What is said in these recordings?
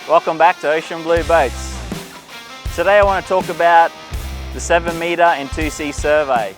Welcome back to Ocean Blue Boats. Today I want to talk about the 7 metre and 2C survey.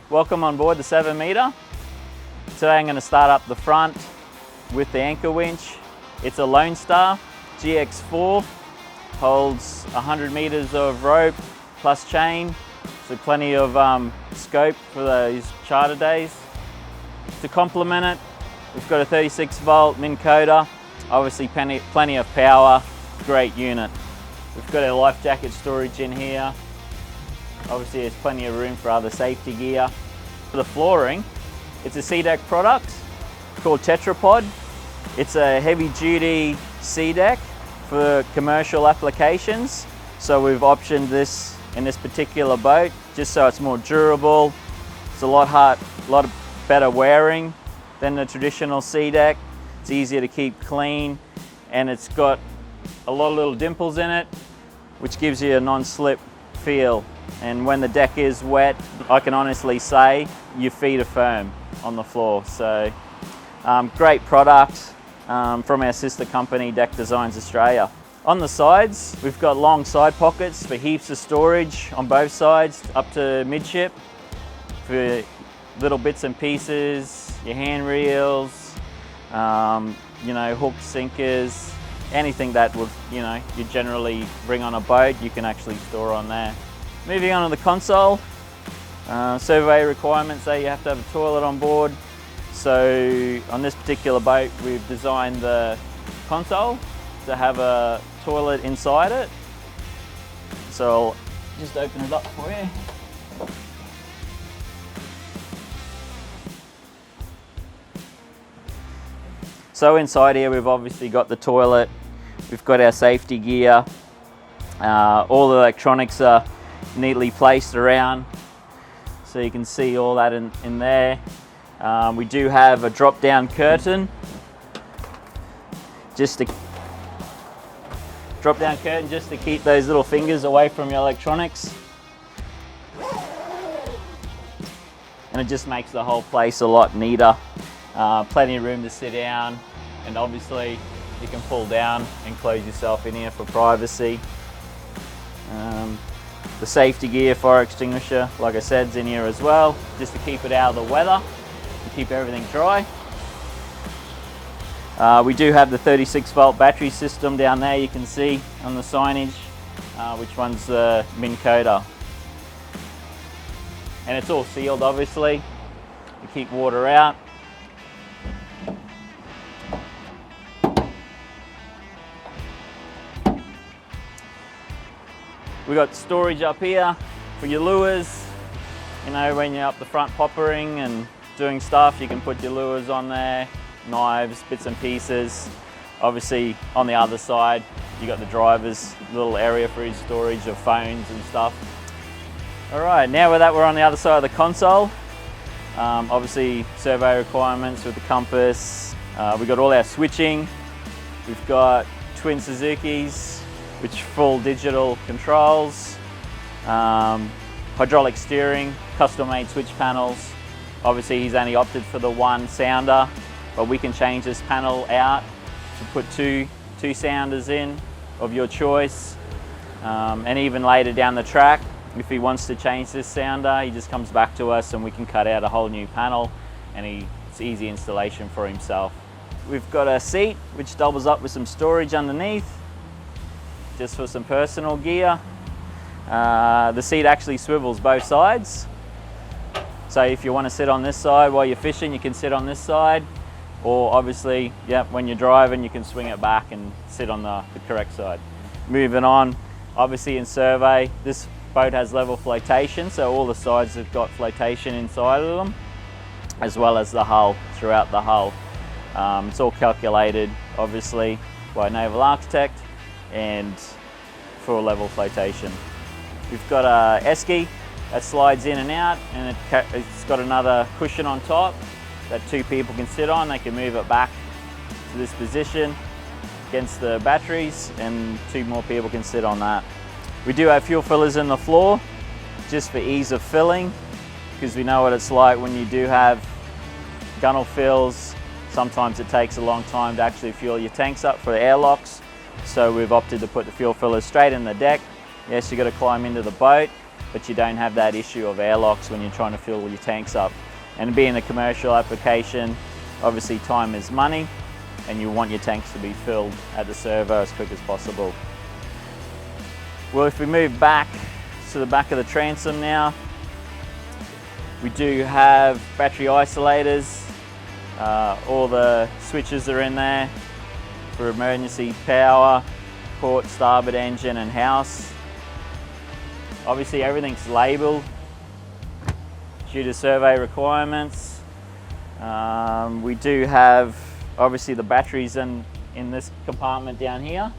Welcome on board the 7 metre. Today I'm going to start up the front with the anchor winch. It's a Lone Star GX4. Holds 100 metres of rope plus chain, so plenty of scope for those charter days. To complement it, we've got a 36 volt Minn Kota, obviously plenty of power, great unit. We've got our life jacket storage in here. Obviously there's plenty of room for other safety gear. For the flooring, it's a SeaDek product called Tetrapod. It's a heavy duty SeaDek for commercial applications. So we've optioned this in this particular boat just so it's more durable. It's a lot better wearing than the traditional SeaDek. It's easier to keep clean, and it's got a lot of little dimples in it, which gives you a non-slip feel. And when the deck is wet, I can honestly say your feet are firm on the floor. So great product. From our sister company, Deck Designs Australia. On the sides, we've got long side pockets for heaps of storage on both sides, up to midship, for little bits and pieces, your hand reels, hooks, sinkers, anything that would, you generally bring on a boat, you can actually store on there. Moving on to the console, survey requirements say you have to have a toilet on board. So on this particular boat, we've designed the console to have a toilet inside it. So I'll just open it up for you. So inside here, we've obviously got the toilet. We've got our safety gear. All the electronics are neatly placed around. So you can see all that in there. We do have a drop-down curtain, just to keep those little fingers away from your electronics, and it just makes the whole place a lot neater. Plenty of room to sit down, and obviously you can pull down and close yourself in here for privacy. The safety gear, fire extinguisher, like I said, is in here as well, just to keep it out of the weather. Keep everything dry. We do have the 36 volt battery system down there, you can see on the signage, which runs the Minn Kota. And it's all sealed, obviously, to keep water out. We got storage up here for your lures. When you're up the front poppering and doing stuff, you can put your lures on there, knives, bits and pieces. Obviously on the other side, you got the driver's little area for his storage of phones and stuff. All right, now that we're on the other side of the console, obviously survey requirements with the compass. We've got all our switching. We've got twin Suzuki's, which full digital controls, hydraulic steering, custom-made switch panels. Obviously he's only opted for the one sounder, but we can change this panel out to put two sounders in of your choice. And even later down the track, if he wants to change this sounder, he just comes back to us and we can cut out a whole new panel, and it's easy installation for himself. We've got a seat which doubles up with some storage underneath, just for some personal gear. The seat actually swivels both sides. So if you want to sit on this side while you're fishing, you can sit on this side. Or obviously, when you're driving, you can swing it back and sit on the correct side. Moving on, obviously in survey, this boat has level flotation, so all the sides have got flotation inside of them, as well as the hull, throughout the hull. It's all calculated, obviously, by a naval architect and for level flotation. We've got a esky that slides in and out, and it's got another cushion on top that two people can sit on. They can move it back to this position. against the batteries, and 2 more people can sit on that. We do have fuel fillers in the floor just for ease of filling, because we know what it's like when you do have gunnel fills. Sometimes it takes a long time to actually fuel your tanks up for the airlocks. So we've opted to put the fuel fillers straight in the deck. Yes, you've got to climb into the boat, but you don't have that issue of airlocks when you're trying to fill your tanks up. And being a commercial application, obviously time is money, and you want your tanks to be filled at the servo as quick as possible. Well, if we move back to the back of the transom now, we do have battery isolators. All the switches are in there for emergency power, port, starboard engine and house. Obviously everything's labelled due to survey requirements. We do have obviously the batteries in this compartment down here,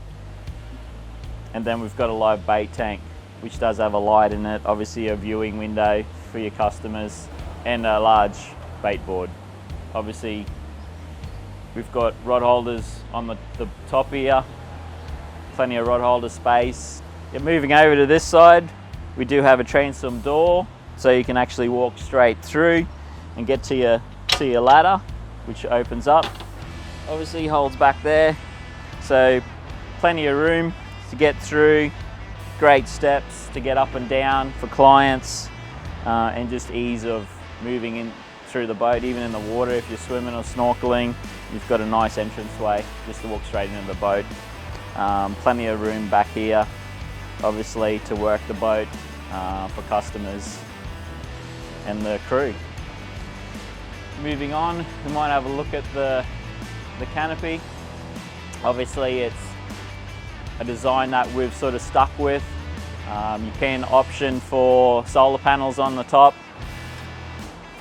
and then we've got a live bait tank which does have a light in it, obviously a viewing window for your customers, and a large bait board. Obviously we've got rod holders on the top here, plenty of rod holder space. Moving over to this side, we do have a transom door, so you can actually walk straight through and get to your ladder, which opens up. Obviously holds back there, so plenty of room to get through. Great steps to get up and down for clients, and just ease of moving in through the boat. Even in the water, if you're swimming or snorkeling, you've got a nice entranceway just to walk straight into the boat. Plenty of room back here, obviously, to work the boat for customers and the crew. Moving on, we might have a look at the canopy. Obviously it's a design that we've sort of stuck with. You can option for solar panels on the top,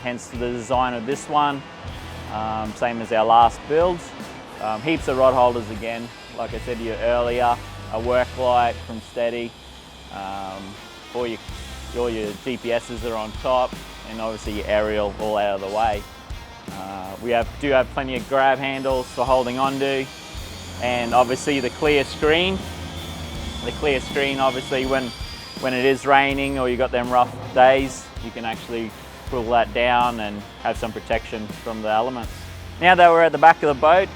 hence the design of this one. Same as our last build. Heaps of rod holders again, like I said to you earlier. A work light from Steady. All your GPSs are on top, and obviously your aerial all out of the way. We do have plenty of grab handles for holding onto, and obviously the clear screen. The clear screen, obviously when it is raining or you've got them rough days, you can actually pull that down and have some protection from the elements. Now that we're at the back of the boat,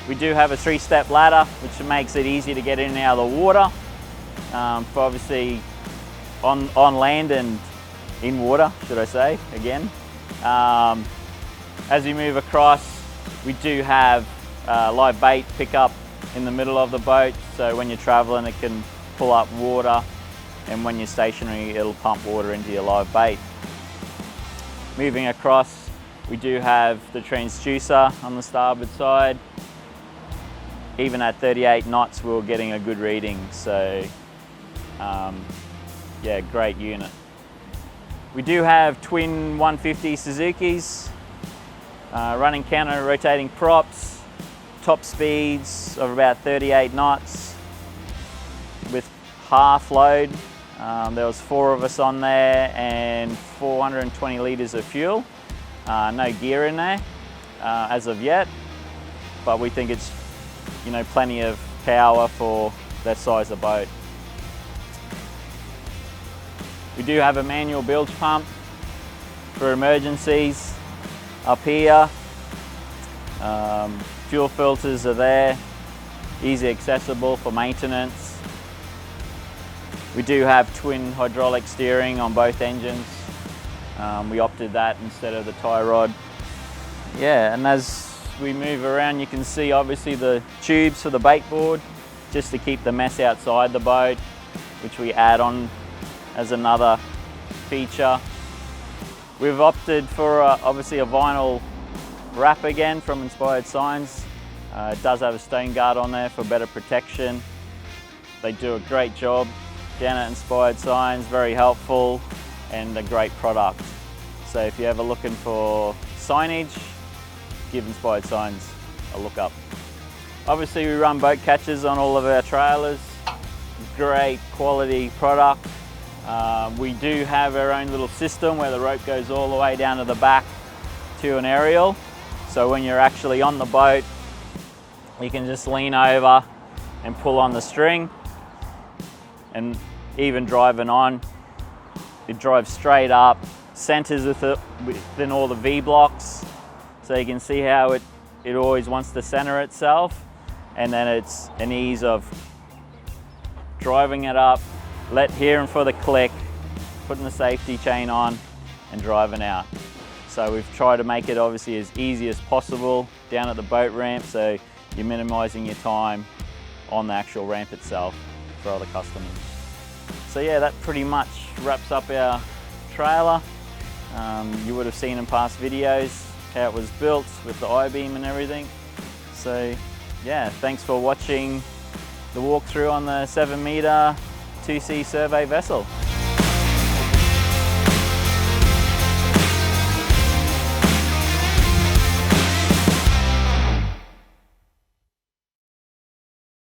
we do have a 3-step ladder, which makes it easy to get in and out of the water, for obviously on land and in water, should I say, again. As you move across, we do have live bait pickup in the middle of the boat, so when you're traveling it can pull up water, and when you're stationary it'll pump water into your live bait. Moving across, we do have the transducer on the starboard side. Even at 38 knots we were getting a good reading, so yeah, great unit. We do have twin 150 Suzukis, running counter rotating props, top speeds of about 38 knots with half load. There was 4 of us on there and 420 litres of fuel. No gear in there as of yet, but we think it's, you know, plenty of power for that size of boat. We do have a manual bilge pump for emergencies up here. Fuel filters are there, easy accessible for maintenance. We do have twin hydraulic steering on both engines. We opted that instead of the tie rod. Yeah, and as we move around you can see obviously the tubes for the bait board, just to keep the mess outside the boat, which we add on as another feature. We've opted for obviously a vinyl wrap again from Inspired Signs. It does have a stone guard on there for better protection. They do a great job down at Inspired Signs, very helpful and a great product. So if you're ever looking for signage, give Inspired Signs a look up. Obviously we run boat catchers on all of our trailers. Great quality product. We do have our own little system where the rope goes all the way down to the back to an aerial. So when you're actually on the boat, you can just lean over and pull on the string. And even driving on, it drives straight up, centers within all the V-blocks, so you can see how it always wants to center itself, and then it's an ease of driving it up, hearing for the click, putting the safety chain on and driving out. So we've tried to make it obviously as easy as possible down at the boat ramp, so you're minimizing your time on the actual ramp itself for other customers. So yeah, that pretty much wraps up our trailer. You would have seen in past videos how it was built with the I-beam and everything. So yeah, thanks for watching the walkthrough on the 7 meter 2C survey vessel.